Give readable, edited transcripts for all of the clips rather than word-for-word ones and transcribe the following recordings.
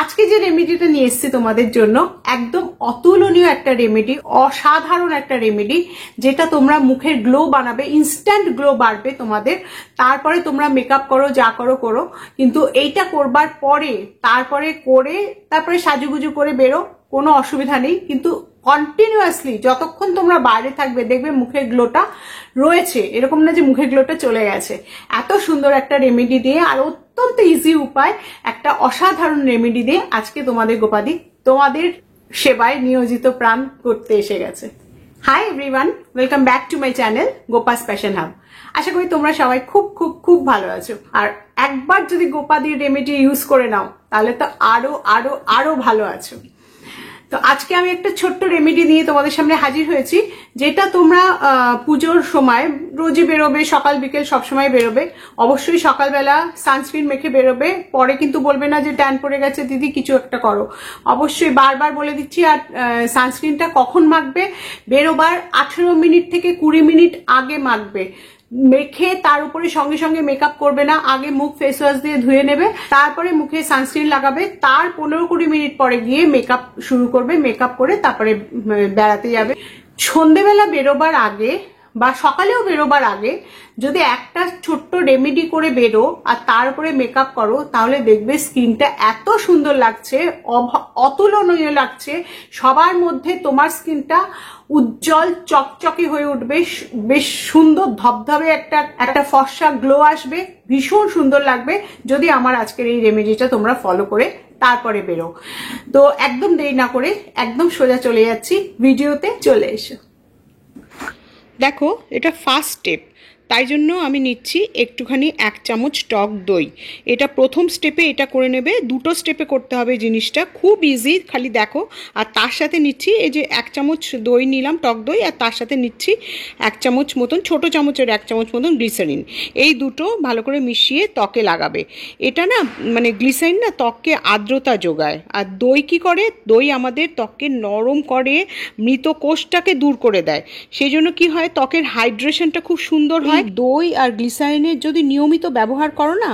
আজকে যে রেমেডিটা নিয়ে এসেছি তোমাদের জন্য একদম অতুলনীয় একটা রেমেডি, অসাধারণ একটা রেমেডি, যেটা তোমরা মুখের গ্লো বানাবে, ইনস্ট্যান্ট গ্লো বাড়বে তোমাদের। তারপরে তোমরা মেকআপ করো, যা করো করো, কিন্তু এইটা করবার পরে তারপরে সাজুগুজু করে বেরো, কোনো অসুবিধা নেই। কিন্তু কন্টিনিউয়াসলি যতক্ষণ তোমরা বাইরে থাকবে দেখবে মুখের গ্লোটা রয়েছে, এরকম না যে মুখের গ্লোটা চলে গেছে। এত সুন্দর একটা রেমেডি দিয়ে আর অত্যন্ত ইজি উপায়, একটা অসাধারণ রেমেডি দিয়ে আজকে তোমাদের গোপাদি তোমাদের সেবায় নিয়োজিত প্রাণ করতে এসে গেছে। Hi everyone, welcome back to my channel Gopa's fashion hub. আশা করি তোমরা সবাই খুব খুব খুব ভালো আছো। আর একবার যদি গোপাদির রেমেডি ইউজ করে নাও তাহলে তো আরো আরো আরো ভালো আছো। তো আজকে আমি একটা ছোট্ট রেমেডি নিয়ে তোমাদের সামনে হাজির হয়েছি, যেটা তোমরা পুজোর সময় রোজই বেরোবে, সকাল বিকেল সবসময় বেরোবে। অবশ্যই সকালবেলা সানস্ক্রিন মেখে বেরোবে, পরে কিন্তু বলবে না যে ট্যান পড়ে গেছে দিদি, কিছু একটা করো। অবশ্যই বারবার বলে দিচ্ছি। আর সানস্ক্রিনটা কখন মাখবে? বেরোবার 18 মিনিট থেকে 20 মিনিট আগে মাখবে। মেখে তার উপরে সঙ্গে সঙ্গে মেকআপ করবে না, আগে মুখ ফেস ওয়াশ দিয়ে ধুয়ে নেবে, তারপরে মুখে সানস্ক্রিন লাগাবে, তার 15-20 মিনিট পরে গিয়ে মেকআপ শুরু করবে। মেকআপ করে তারপরে বেড়াতে যাবে। সন্ধেবেলা বেরোবার আগে বা সকালেও বেরোবার আগে যদি একটা ছোট্ট রেমেডি করে বেরো আর তারপরে মেকআপ করো, তাহলে দেখবে স্কিনটা এত সুন্দর লাগছে, অতুলনীয় লাগছে। সবার মধ্যে তোমার স্কিনটা উজ্জ্বল চকচকে হয়ে উঠবে, বেশ সুন্দর ধবধবে একটা ফর্সা গ্লো আসবে, ভীষণ সুন্দর লাগবে যদি আমার আজকের এই রেমেডিটা তোমরা ফলো করে তারপরে বেরো। তো একদম দেরি না করে একদম সোজা চলে যাচ্ছি ভিডিওতে, চলে এসো। দেখো, এটা ফার্স্ট স্টেপ, তাই জন্য আমি নিচ্ছি একটুখানি 1 চামচ টক দই। এটা প্রথম স্টেপে এটা করে নেবে, দুটো স্টেপে করতে হবে জিনিসটা, খুব ইজি, খালি দেখো। আর তার সাথে নিচ্ছি এই যে 1 চামচ দই নিলাম, টক দই, আর তার সাথে নিচ্ছি 1 চামচ মতন, ছোট চামচের 1 চামচ মতন গ্লিসারিন। এই দুটো ভালো করে মিশিয়ে ত্বকে লাগাবে। এটা না মানে গ্লিসারিন না ত্বককে আর্দ্রতা যোগায়, আর দই কি করে? দই আমাদের ত্বককে নরম করে, মৃত কোষটাকে দূর করে দেয়। সেই জন্য কি হয়, ত্বকের হাইড্রেশনটা খুব সুন্দর হয়। দই আর গ্লিসারিনের যদি নিয়মিত ব্যবহার করো না,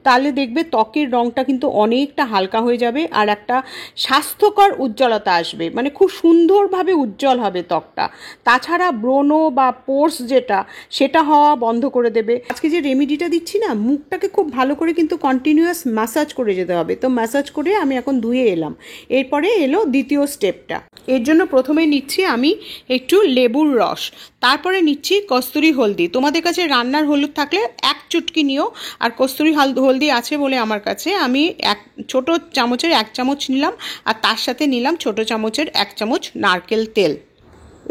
তাহলে দেখবে ত্বকের রংটা কিন্তু অনেকটা হালকা হয়ে যাবে, আর একটা স্বাস্থ্যকর উজ্জ্বলতা আসবে, মানে খুব সুন্দরভাবে উজ্জ্বল হবে ত্বকটা। তাছাড়া ব্রণ বা পোর্স সেটা হওয়া বন্ধ করে দেবে। আজকে যে রেমেডিটা দিচ্ছি না, মুখটাকে খুব ভালো করে কিন্তু কন্টিনিউয়াস ম্যাসাজ করে যেতে হবে। তো ম্যাসাজ করে আমি এখন ধুয়ে এলাম। এরপরে এলো দ্বিতীয় স্টেপটা। এর জন্য প্রথমে নিচ্ছি আমি একটু লেবুর রস, তারপরে নিচ্ছি কস্তুরি হলদি। তোমাদের কাছে রান্নার হলুদ থাকলে 1 চুটকি নিও, আর কস্তুরি হলদি আছে বলে আমার কাছে আমি ছোট চামচের 1 চামচ নিলাম, আর তার সাথে নিলাম ছোট চামচের 1 চামচ নারকেল তেল।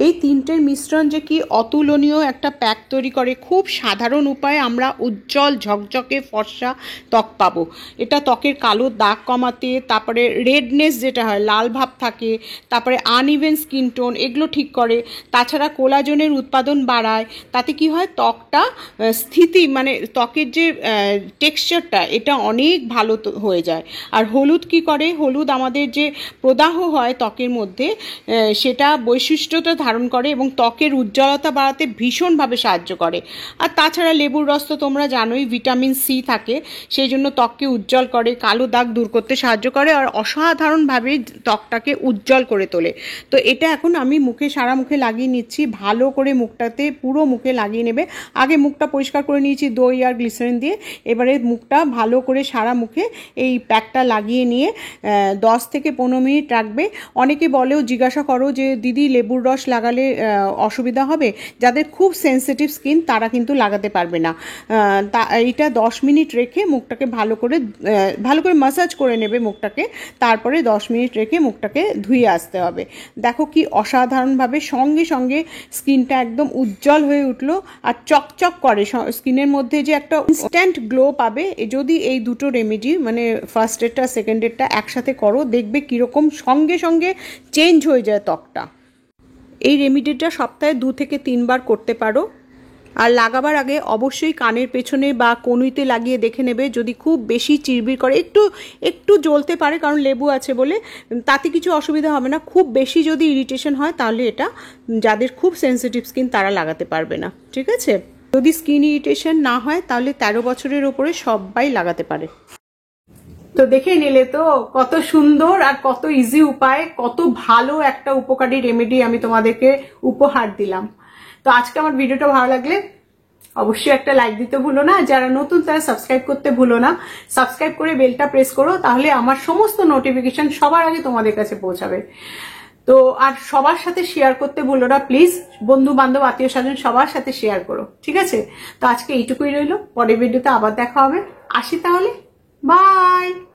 এই তিনটের মিশ্রণ যে কি অতুলনীয় একটা প্যাক তৈরি করে। খুব সাধারণ উপায়ে আমরা উজ্জ্বল ঝকঝকে ফর্সা ত্বক পাবো। এটা ত্বকের কালো দাগ কমাতে, তারপরে রেডনেস যেটা হয়, লাল ভাব থাকে, তারপরে আনইভেন স্কিন টোন, এগুলো ঠিক করে। তাছাড়া কোলাজেনের উৎপাদন বাড়ায়। তাতে কি হয়, ত্বকটা স্থিতি মানে ত্বকের যে টেক্সচারটা এটা অনেক ভালো হয়ে যায়। আর হলুদ কি করে? হলুদ আমাদের যে প্রদাহ হয় ত্বকের মধ্যে, সেটা বৈশিষ্ট্যটা ধারণ করে এবং ত্বকের উজ্জ্বলতা বাড়াতে ভীষণভাবে সাহায্য করে। আর তাছাড়া লেবুর রস তো তোমরা জানোই, ভিটামিন সি থাকে, সেই জন্য ত্বককে উজ্জ্বল করে, কালো দাগ দূর করতে সাহায্য করে, আর অসাধারণভাবে ত্বকটাকে উজ্জ্বল করে তোলে। তো এটা এখন আমি সারা মুখে লাগিয়ে নিচ্ছি। ভালো করে মুখটাতে পুরো মুখে লাগিয়ে নেবে। আগে মুখটা পরিষ্কার করে নিয়েছি দই আর গ্লিসারিন দিয়ে, এবারে মুখটা ভালো করে সারা মুখে এই প্যাকটা লাগিয়ে নিয়ে 10 থেকে 15 মিনিট রাখবে। অনেকে জিজ্ঞাসা করো যে দিদি লেবুর রস লাগালে অসুবিধা হবে? যাদের খুব সেন্সিটিভ স্কিন তারা কিন্তু লাগাতে পারবে না। এইটা 10 মিনিট রেখে মুখটাকে ভালো করে ম্যাসাজ করে নেবে মুখটাকে, তারপরে 10 মিনিট রেখে মুখটাকে ধুয়ে আসতে হবে। দেখো কি অসাধারণভাবে সঙ্গে সঙ্গে স্কিনটা একদম উজ্জ্বল হয়ে উঠলো, আর চকচক করে। স্কিনের মধ্যে যে একটা ইনস্ট্যান্ট গ্লো পাবে যদি এই দুটো রেমেডি, মানে ফার্স্ট এডটা সেকেন্ড এডটা একসাথে করো, দেখবে কীরকম সঙ্গে সঙ্গে চেঞ্জ হয়ে যায় ত্বকটা। এই রেমেডিটা সপ্তাহে 2 থেকে 3 বার করতে পারো। আর লাগাবার আগে অবশ্যই কানের পেছনে বা কনুইতে লাগিয়ে দেখে নেবে। যদি খুব বেশি চিরবির করে, একটু জ্বলতে পারে কারণ লেবু আছে বলে, তাতে কিছু অসুবিধা হবে না। খুব বেশি যদি ইরিটেশন হয় তাহলে এটা যাদের খুব সেন্সিটিভ স্কিন তারা লাগাতে পারবে না, ঠিক আছে? যদি স্কিন ইরিটেশন না হয় তাহলে 13 বছরের ওপরে সবাই লাগাতে পারে। তো দেখে নিলে তো কত সুন্দর আর কত ইজি উপায়, কত ভালো একটা উপকারী রেমেডি আমি তোমাদেরকে উপহার দিলাম। তো আজকে আমার ভিডিওটা ভালো লাগলে অবশ্যই একটা লাইক দিতে ভুলো না, যারা নতুন তারা সাবস্ক্রাইব করতে ভুলো না, সাবস্ক্রাইব করে বেলটা প্রেস করো, তাহলে আমার সমস্ত নোটিফিকেশন সবার আগে তোমাদের কাছে পৌঁছাবে। তো আর সবার সাথে শেয়ার করতে ভুলো না প্লিজ, বন্ধু বান্ধব আত্মীয় স্বজন সবার সাথে শেয়ার করো, ঠিক আছে? তো আজকে এইটুকুই রইলো, পরের ভিডিওতে আবার দেখা হবে, আসি তাহলে, বাই।